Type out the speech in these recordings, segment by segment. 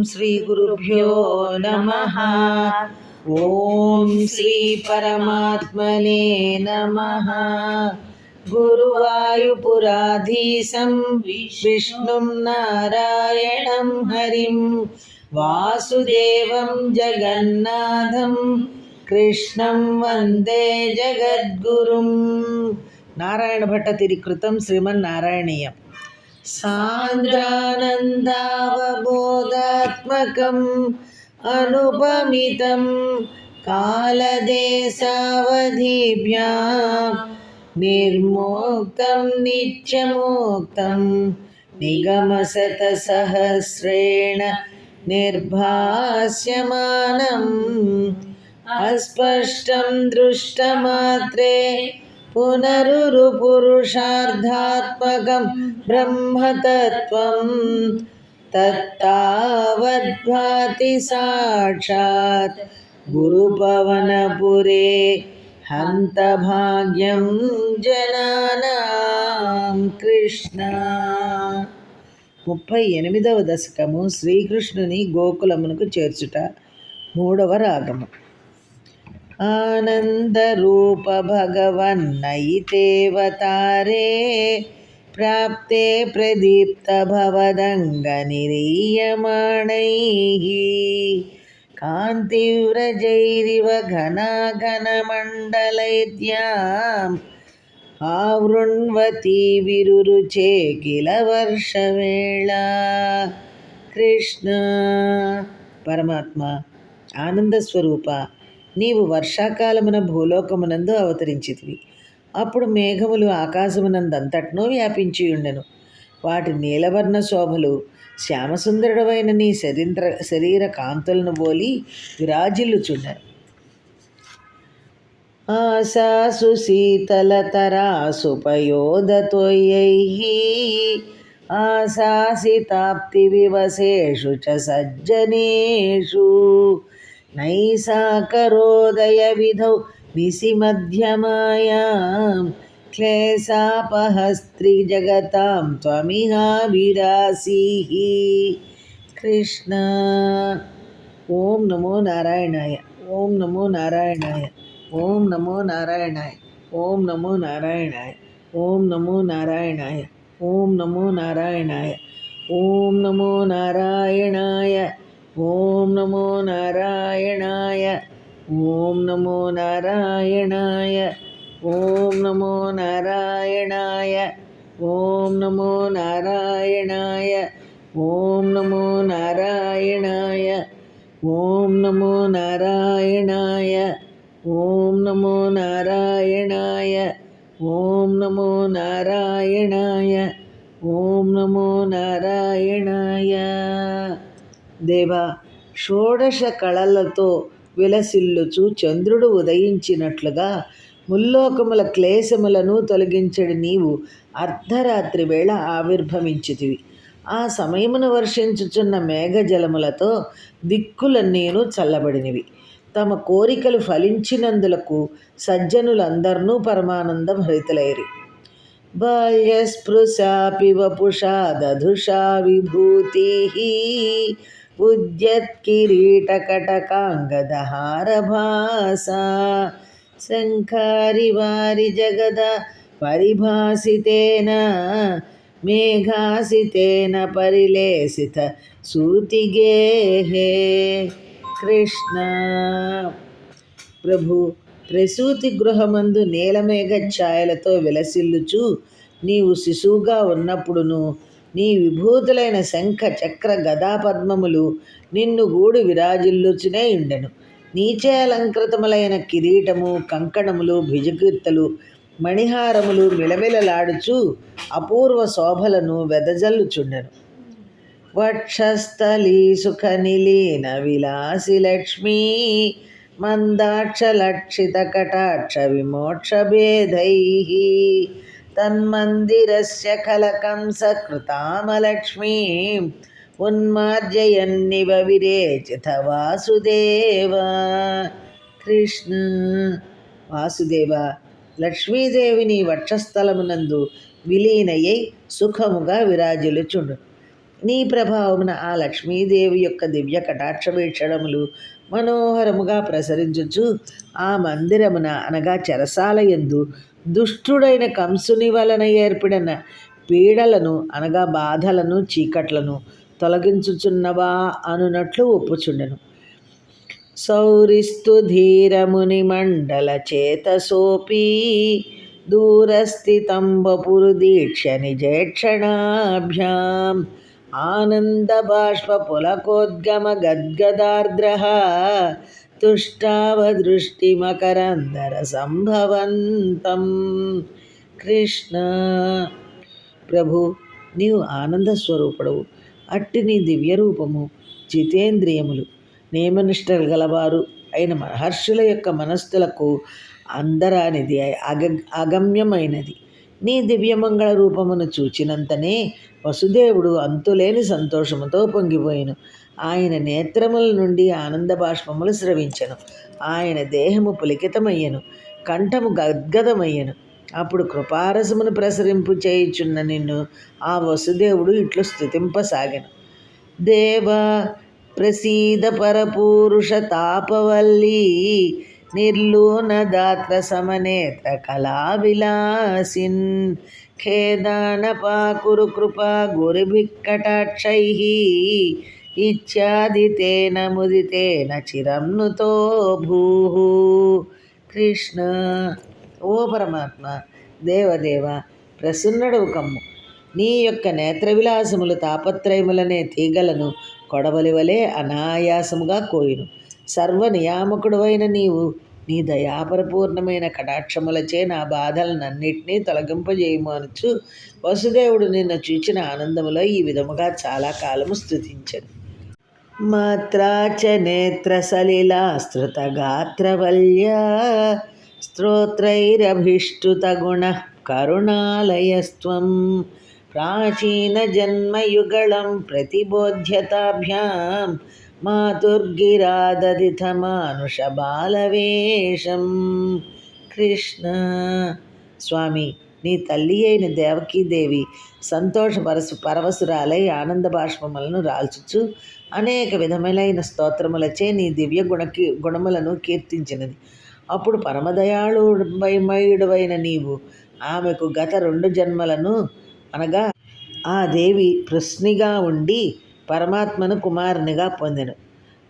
श्रीगुरुभ्यो नमः। ॐ श्री परमात्मने नमः। गुरुवायुपुराधीशं विष्णुं नारायणं हरिं वासुदेवं जगन्नाथं कृष्णं वन्दे जगद्गुरुं। नारायण भट्टतिरिकृतं श्रीमन्नारायणीयम्। सान्द्रानन्दावबोधात्मकम् अनुपमितं कालदेशावधिभ्यां निर्मोक्तं नित्यमोक्तं निगमशतसहस्रेण निर्भास्यमानम् अस्पष्टं दृष्टमात्रे पुनरुरुपुरुषार्थात्मकं ब्रह्मतत्त्वं तत्तावद्भाति साक्षात् गुरुपवनपुरे हन्तभाग्यं जनानां कृष्ण। 38వ దశకము శ్రీకృష్ణుని గోకులమునకు చేర్చుట. 3వ రాగము. आनन्दरूप भगवन्नयितेवतारे प्राप्ते प्रदीप्तभवदङ्गनिरीयमाणैः कान्तिव्रजैरिव घनाघनमण्डलैद्याम् आवृण्वती विरुरुचे किल वर्षवेळा. కృష్ణ పరమాత్మ ఆనందస్వరూప, నీవు వర్షాకాలమున భూలోకమునందు అవతరించితివి. అప్పుడు మేఘములు ఆకాశమునందంతటనూ వ్యాపించియుండెను. వాటి నీలవర్ణ శోభలు శ్యామసుందరుడవైన నీ శరీర కాంతులను బోలి విరాజిల్లుచుండెను. ఆశాసు శీతలతరాసు పయోదతోయైః ఆశాసితాప్తి వివసేషు చ సజ్జనేషు నైసాకరోదయ విధౌ నిశిమధ్యమాయాం క్లేశాపహస్త్రి జగతాం త్వమిహాభిరాసీః. కృష్ణ. ఓం నమో నారాయణాయ. ఓం నమో నారాయణాయ. ఓం నమో నారాయణాయ. ఓం నమో నారాయణాయ. ఓం నమో నారాయణాయ. ఓం నమో నారాయణాయ. ఓం నమో నారాయణాయ. ఓం నమో నారాయణాయ. ఓం నమో నారాయణాయ. ఓం నమో నారాయణాయ. ఓం నమో నారాయణాయ. ఓం నమో నారాయణాయ. ఓం నమో నారాయణాయ. ఓం నమో నారాయణాయ. ఓం నమో నారాయణాయ. ఓం నమో నారాయణాయ. దేవా, షోడశ కళలతో విలసిల్లుచు చంద్రుడు ఉదయించినట్లుగా ముల్లోకముల క్లేశములను తొలగించడి నీవు అర్ధరాత్రి వేళ ఆవిర్భవించితివి. ఆ సమయమున వర్షించుచున్న మేఘజలములతో దిక్కులన్నీను చల్లబడినవి. తమ కోరికలు ఫలించినందులకు సజ్జనులందరినూ పరమానంద భరితులైరి. బాల్యస్పృశాపి వపుషా దధుషా విభూతిః ఉద్యత్కిరీటకటకాంగదహారభాసా శంఖారి వారి జగద పరిభాసితేన మేఘాసితేన పరిలేసిత సూతిగేహే. కృష్ణ. ప్రభు, ప్రసూతి గృహమందు నీలమేఘ ఛాయలతో విలసిల్లుచు నీవు శిశువుగా ఉన్నప్పుడును నీ విభూతులైన శంఖ చక్ర గదా పద్మములు నిన్ను గూడి విరాజిల్లుచునే ఉండెను. నీచే అలంకృతములైన కిరీటము, కంకణములు, భుజకీర్తలు, మణిహారములు మిలమిలలాడుచు అపూర్వ శోభలను వెదజల్లుచుండెను. వక్షస్థలీ సుఖ నిలీన విలాసి లక్ష్మీ మందాక్షలక్షిత కటాక్ష విమోక్ష భేదైః తన్మందిరస్య కలకం సకృతామలక్ష్మీం ఉన్మార్జయన్నివ విరేచిత వాసుదేవ. కృష్ణ. వాసుదేవ, లక్ష్మీదేవిని వక్షస్థలమునందు విలీనయ్యై సుఖముగా విరాజిల్లుచుండు. నీ ప్రభావమున ఆ లక్ష్మీదేవి యొక్క దివ్య కటాక్ష వీక్షణములు మనోహరముగా ప్రసరించుచు ఆ మందిరమున అనగా చెరసాల యందు దుష్టుడైన కంసుని వలన ఏర్పడిన పీడలను అనగా బాధలను చీకట్లను తొలగించుచున్నవా అనునట్లు ఒప్పుచుండెను. సౌరిస్తు ధీరముని మండల చేతసోపి దూరస్థితం వపురు దీక్ష నిజేక్షణాభ్యాం ఆనంద బాష్ప పులకోద్గమ గద్గదార్ద్ర తుష్టావదృష్టిమకరందర సంభవంతం. కృష్ణ ప్రభు, నీవు ఆనంద స్వరూపుడవు. అట్టి నీ దివ్య రూపము జితేంద్రియములు నియమనిష్టలు గలవారు అయిన మహర్షుల యొక్క మనస్సులకు అందరానిది అగమ్యమైనది. నీ దివ్యమంగళ రూపమును చూచినంతనే వసుదేవుడు అంతులేని సంతోషముతో పొంగిపోయెను. ఆయన నేత్రముల నుండి ఆనంద బాష్పములు స్రవించెను. ఆయన దేహము పులికితమయ్యెను, కంఠము గద్గదమయ్యెను. అప్పుడు కృపారసమును ప్రసరింపు చేయుచున్న నిన్ను ఆ వసుదేవుడు ఇట్లు స్తుతింపసాగెను. దేవా ప్రసీద పరపూరుష తాపవల్లీ నిర్లూనదాత్ర సమనేత్ర కళావిలాసిన్ ఖేదానపాకురు కృపా గురుభిక్కటాక్షైః ఇత్యాది తేన ముదితేన చిరం నుతో భూః. కృష్ణ ఓ పరమాత్మ, దేవదేవ, ప్రసన్నుడవు కమ్ము. నీ యొక్క నేత్ర విలాసములు తాపత్రయములనే తీగలను కొడవలి వలె అనాయాసముగా కోయును. సర్వనియామకుడువైన నీవు నీ దయాపరపూర్ణమైన కటాక్షములచే నా బాధలనన్నిటినీ తొలగింపజేయము అనుచు వసుదేవుడు నిన్ను చూచిన ఆనందములో ఈ విధముగా చాలా కాలము స్తుతించెను. మాత్రాచ నేత్ర సలిలాస్తృత గాత్రవల్యా స్తోత్రైరభిష్టుత గుణ కరుణాలయస్త్వం ప్రాచీన జన్మయుగళం ప్రతిబోధ్యతాభ్యాం మాతుర్గిరాదదిత మానుష బాలవేషం. కృష్ణ స్వామి, నీ తల్లి అయిన దేవకీదేవి సంతోష పరవశురాలై ఆనంద బాష్పములను రాల్చుచు అనేక విధములైన స్తోత్రములచే నీ దివ్య గుణములను కీర్తించినది. అప్పుడు పరమదయాళుడైన నీవు ఆమెకు గత 2 జన్మలను అనగా ఆ దేవి పృశ్నిగా ఉండి పరమాత్మను కుమారునిగా పొందెను.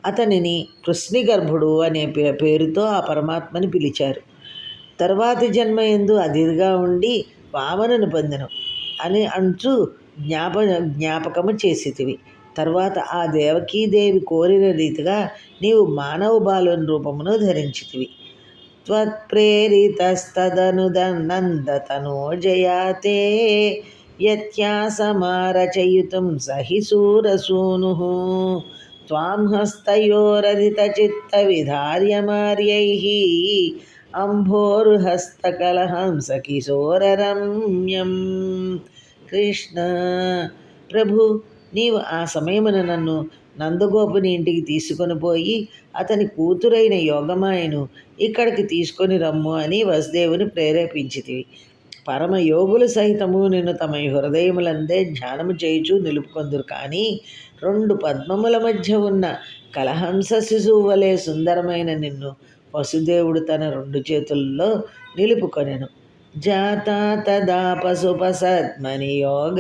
అతనిని పృశ్నిగర్భుడు అనే పేరుతో ఆ పరమాత్మని పిలిచారు. తరువాతి జన్మ యందు అతిథిగా ఉండి వామనుని పొందెను అని అంటూ జ్ఞాపకము చేసితివి. తరువాత ఆ దేవకీదేవి కోరిన రీతిగా నీవు మానవ బాలుని రూపమును ధరించితివి. త్వత్ప్రేరితస్తదనుదందందతనోజయాతే యత్యాసమారచయితుం సహి శూరసూనుః త్వాం హస్తయోరధితచిత్తవిధార్యమార్యైః అంభోరుహస్తకలహంసకిశోరరమ్యం. కృష్ణ ప్రభు, నీవు ఆ సమయమున నన్ను నందగోపుని ఇంటికి తీసుకొని పోయి అతని కూతురైన యోగమాయను ఇక్కడికి తీసుకొని రమ్ము అని వసుదేవుని ప్రేరేపించితివి. పరమయోగులు సహితము నిన్ను తమ హృదయములందే ధ్యానము చేయుచు నిలుపుకొందురు. కానీ 2 పద్మముల మధ్య ఉన్న కలహంస శిశువు వలె సుందరమైన నిన్ను వసుదేవుడు తన 2 చేతుల్లో నిలుపుకొనెను. జాతా తదా పశుపసద్మని యోగ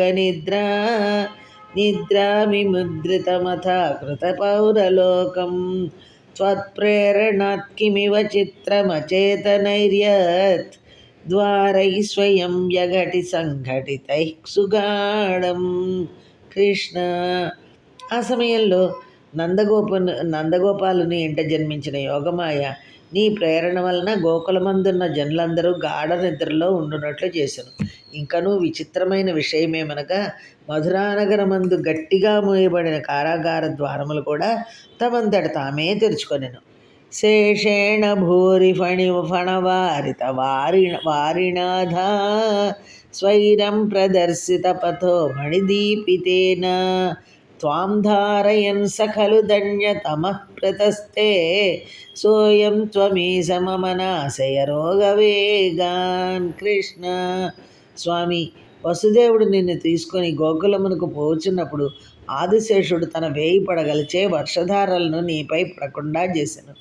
నిద్రామిముద్రితమథా కృతపౌరలోకం త్వత్ప్రేరణాత్ కిమివ చిత్రమచేతనైర్యత్ ద్వారైః స్వయం యఘటి సంఘటితైః సుగాఢం. కృష్ణ ఆ సమయంలో నందగోపాలుని ఇంట జన్మించిన యోగమాయ నీ ప్రేరణ వలన గోకులమందున్న జనులందరూ గాఢ నిద్రలో ఉండునట్లు చేసెను. ఇంకనూ విచిత్రమైన విషయమేమనగా మధురానగరమందు గట్టిగా మూయబడిన కారాగార ద్వారములు కూడా తమంతట తామే తెరుచుకొనెను. శేషేణ భూరి ఫణవారిత వారిణాధా స్వైరం ప్రదర్శిత పథో మణిదీపితేన త్వాం ధారయన్ సఖలు ధన్యతమః ప్రతస్తే సోయం త్వమీశ మమ నాశయ రోగవేగాన్. కృష్ణ స్వామి, వసుదేవుడు నిన్ను తీసుకొని గోకులమునకు పోచున్నప్పుడు ఆదిశేషుడు తన వేయి పడగలిచే వర్షధారలను నీపై పడకుండా చేసెను.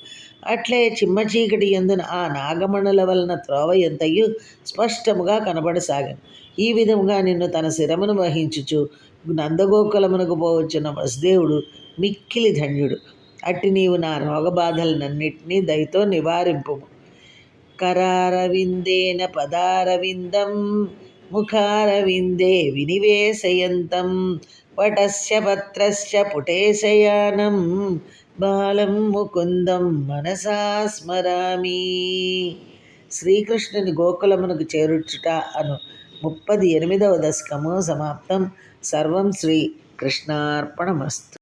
అట్లే చిమ్మ చీకటి ఎందున ఆ నాగమణుల వలన త్రోవ ఎంతయు స్పష్టముగా కనబడసాగాను. ఈ విధముగా నిన్ను తన శిరమును వహించుచు నందగోకులమునకు పోవచ్చున్న వసుదేవుడు మిక్కిలి ధన్యుడు. అట్టి నీవు నా రోగబాధలనన్నిటినీ దయతో నివారింపు. కరారవిందేన పదారవిందం ముఖారవిందే వినివేశయంతం వటస్య పత్రస్య పుటేశయానం బాలం ముకుందం మనసా స్మరామి. శ్రీకృష్ణుని గోకులమునకు చేరుచుట అను 38వ దశకము సమాప్తం. సర్వం శ్రీ కృష్ణార్పణమస్తు.